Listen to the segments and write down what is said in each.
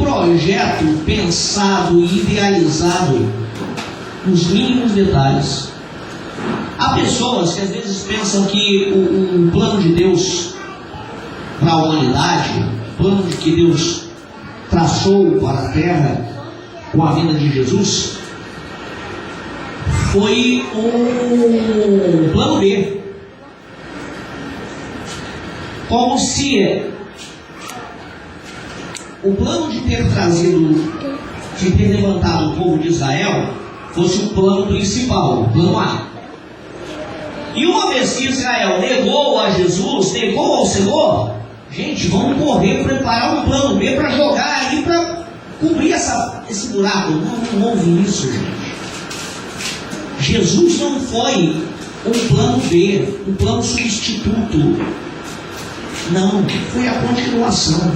projeto pensado e idealizado nos mínimos detalhes. Há pessoas que às vezes pensam que o plano de Deus para a humanidade, o plano que Deus traçou para a terra com a vinda de Jesus, foi um plano B. Como se o plano de ter levantado o povo de Israel fosse o plano principal, o plano A. E uma vez que Israel negou a Jesus, negou ao Senhor, gente, vamos correr, preparar um plano B para jogar aí, para cobrir esse buraco. Não houve isso, gente. Jesus não foi um plano B, um plano substituto. Não, foi a continuação.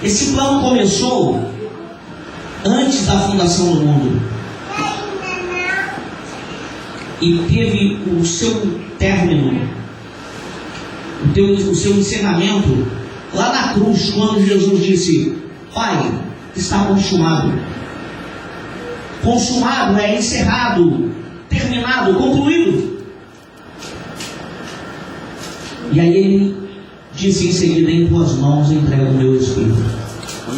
Esse plano começou antes da fundação do mundo e teve o seu término, o seu encerramento lá na cruz, quando Jesus disse: Pai, está consumado. Consumado é encerrado, terminado, concluído. E aí ele disse em seguida: em tuas mãos entrego o meu espírito.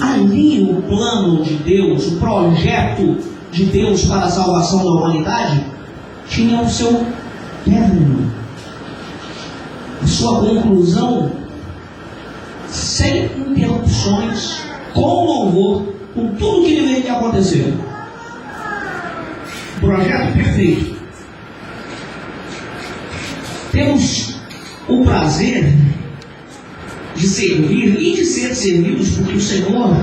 Ali o plano de Deus, o projeto de Deus para a salvação da humanidade tinha o seu término, a sua conclusão, sem interrupções, com louvor, com tudo que deveria acontecer. Projeto perfeito. Temos o prazer de servir e de ser servidos, porque o Senhor,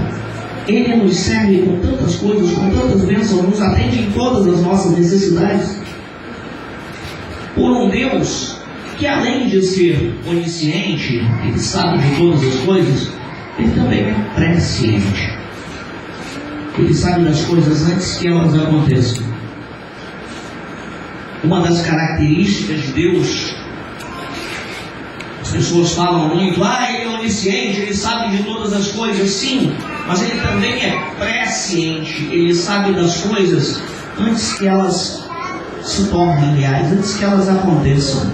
Ele nos serve com tantas coisas, com tantas bênçãos, nos atende em todas as nossas necessidades, por um Deus que, além de ser onisciente, Ele sabe de todas as coisas, Ele também é presciente. Ele sabe das coisas antes que elas aconteçam. Uma das características de Deus, as pessoas falam muito: Ele é onisciente, Ele sabe de todas as coisas. Sim, mas Ele também é presciente. Ele sabe das coisas antes que elas se tornem reais, antes que elas aconteçam.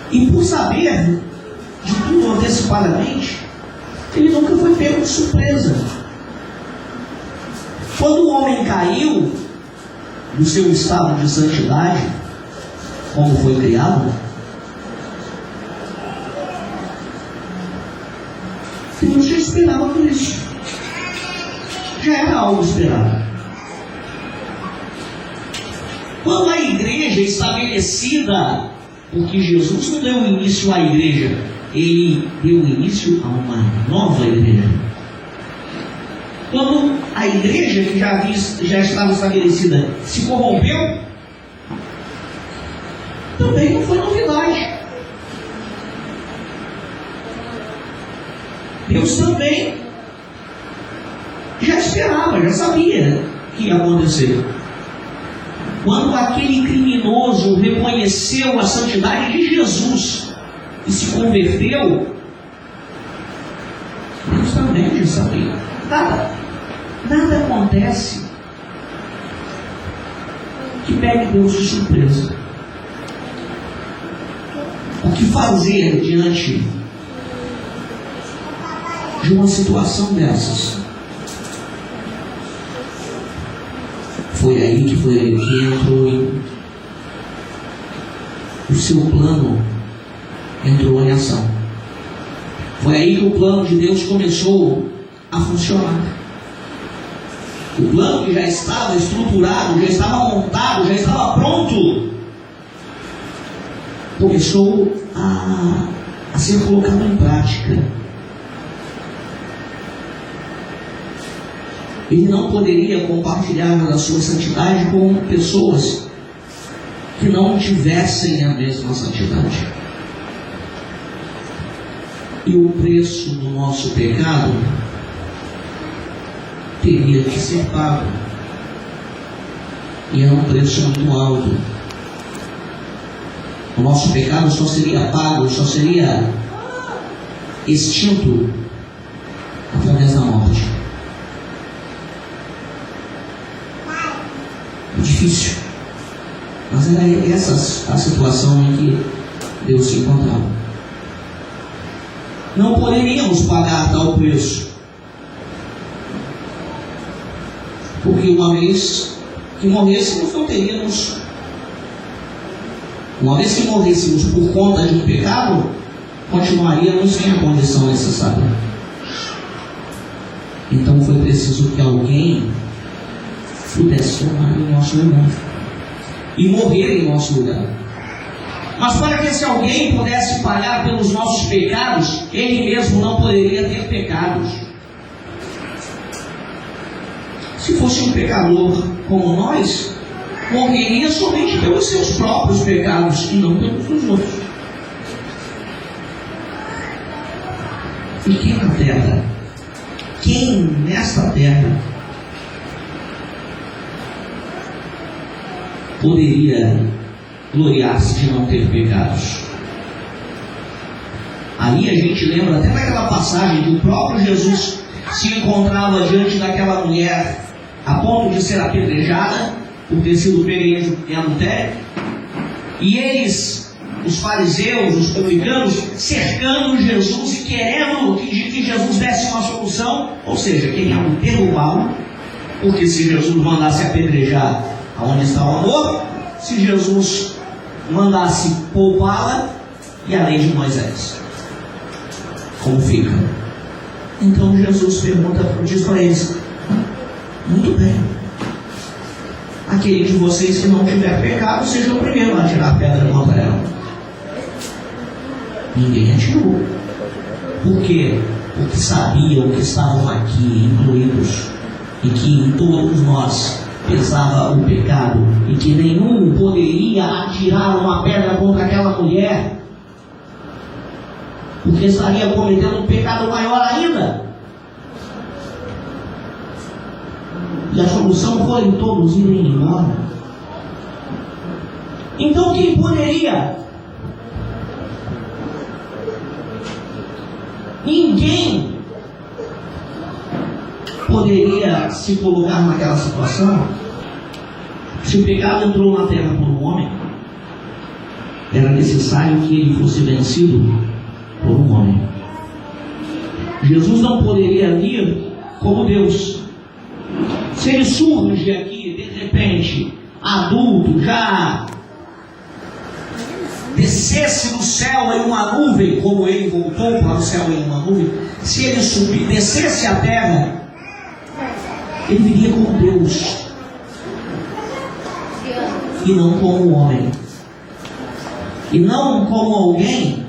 E por saber de tudo antecipadamente, Ele nunca foi pego de surpresa. Quando o homem caiu do seu estado de santidade, como foi criado, Deus já esperava por isso. Já era algo esperado. Quando a igreja estabelecida, porque Jesus não deu início à igreja, Ele deu início a uma nova igreja. Quando a igreja que já estava estabelecida se corrompeu, também não foi novidade. Deus também já esperava, já sabia que ia acontecer. Quando aquele criminoso reconheceu a santidade de Jesus e se converteu, Deus também já sabia. Nada acontece que pegue Deus de surpresa. O que fazer diante de uma situação dessas? Foi aí que entrou o seu plano, entrou em ação. Foi aí que o plano de Deus começou a funcionar. O plano que já estava estruturado, já estava montado, já estava pronto, começou a ser colocado em prática. Ele não poderia compartilhar da sua santidade com pessoas que não tivessem a mesma santidade. E o preço do nosso pecado teria que ser pago. E é um preço muito alto. O nosso pecado só seria pago, só seria extinto através da morte. É difícil. Mas era essa a situação em que Deus se encontrava. Não poderíamos pagar tal preço. Porque uma vez que morrêssemos, não teríamos. Uma vez que morrêssemos por conta de um pecado, continuaríamos sem a condição necessária. Então foi preciso que alguém pudesse tomar em nosso lugar e morrer em nosso lugar. Mas para que esse alguém pudesse pagar pelos nossos pecados, ele mesmo não poderia ter pecados. Se fosse um pecador como nós, morreria somente pelos seus próprios pecados e não pelos dos outros. E quem na terra? Quem nesta terra poderia gloriar-se de não ter pecados? Aí a gente lembra até daquela passagem que o próprio Jesus se encontrava diante daquela mulher a ponto de ser apedrejada por ter sido pega em adultério, e eles, os fariseus, os publicanos, cercando Jesus e querendo que Jesus desse uma solução, ou seja, queriam derrubá-lo, porque se Jesus mandasse apedrejar aonde está o amor, se Jesus mandasse poupá-la, e a lei de Moisés, como fica? Então Jesus diz para eles: muito bem, aquele de vocês que não tiver pecado, seja o primeiro a atirar a pedra contra ela. Ninguém atirou. Por quê? Porque sabiam que estavam aqui incluídos, e que em todos nós pesava o pecado, e que nenhum poderia atirar uma pedra contra aquela mulher, porque estaria cometendo um pecado maior ainda. E a solução foi todos irem embora. Então quem poderia? Ninguém poderia se colocar naquela situação. Se o pecado entrou na terra por um homem, era necessário que ele fosse vencido por um homem. Jesus não poderia vir como Deus. Se ele surge aqui, de repente, adulto, já descesse do céu em uma nuvem, como ele voltou para o céu em uma nuvem, se ele descesse à terra, ele viria como Deus e não como homem, e não como alguém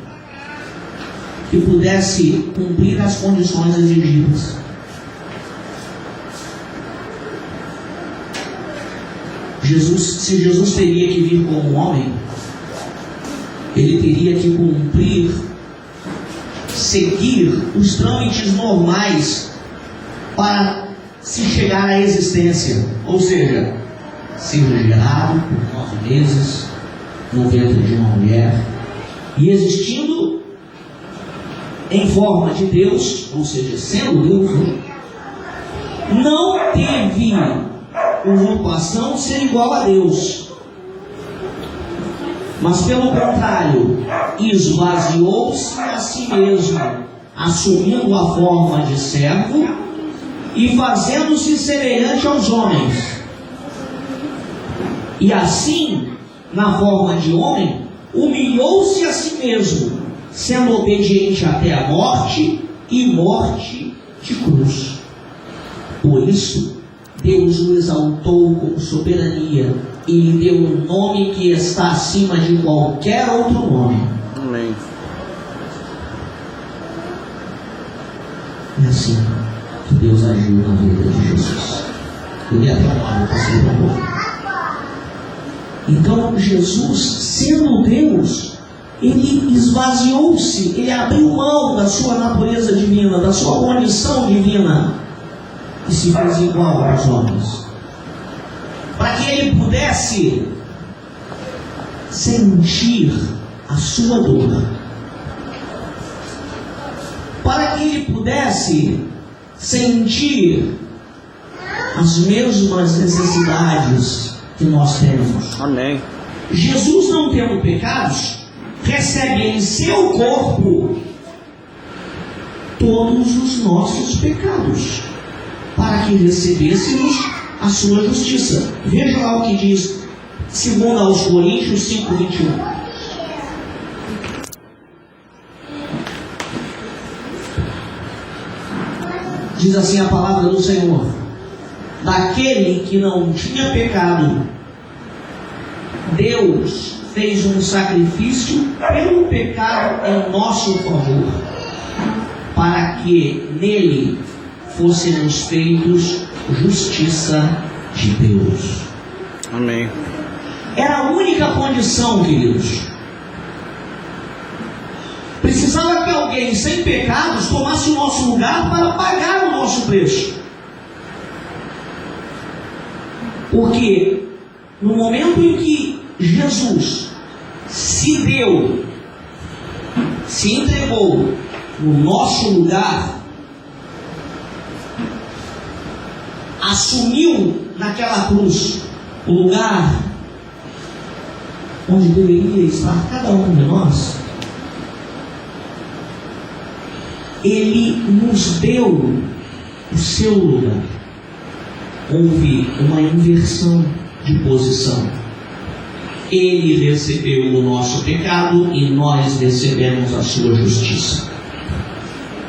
que pudesse cumprir as condições exigidas. Se Jesus teria que vir como homem, ele teria que cumprir, seguir os trâmites normais para se chegar à existência, ou seja, ser gerado por 9 meses no ventre de uma mulher e existindo em forma de Deus, ou seja, sendo Deus, não teve usurpação ser igual a Deus, mas pelo contrário, esvaziou-se a si mesmo, assumindo a forma de servo e fazendo-se semelhante aos homens. E assim, na forma de homem, humilhou-se a si mesmo, sendo obediente até a morte, e morte de cruz. Por isso, Deus o exaltou com soberania e lhe deu um nome que está acima de qualquer outro nome. Amém. É assim que Deus agiu na vida de Jesus. Ele aclamava o seu amor. Então Jesus, sendo Deus, ele esvaziou-se, ele abriu mão da sua natureza divina, da sua condição divina, e se fez igual aos homens, para que ele pudesse sentir a sua dor, para que ele pudesse sentir as mesmas necessidades que nós temos. Amém. Jesus, não tendo pecados, recebe em seu corpo todos os nossos pecados, para que recebêssemos a sua justiça. Veja lá o que diz 2 aos Coríntios 5:21. Diz assim a palavra do Senhor: daquele que não tinha pecado, Deus fez um sacrifício pelo pecado em nosso favor, para que nele fôssemos feitos justiça de Deus. Amém. Era a única condição, queridos. Precisava que alguém sem pecados tomasse o nosso lugar para pagar o nosso preço. Porque no momento em que Jesus se deu, se entregou no nosso lugar, assumiu naquela cruz o lugar onde deveria estar cada um de nós, ele nos deu o seu lugar. Houve uma inversão de posição. Ele recebeu o nosso pecado e nós recebemos a sua justiça.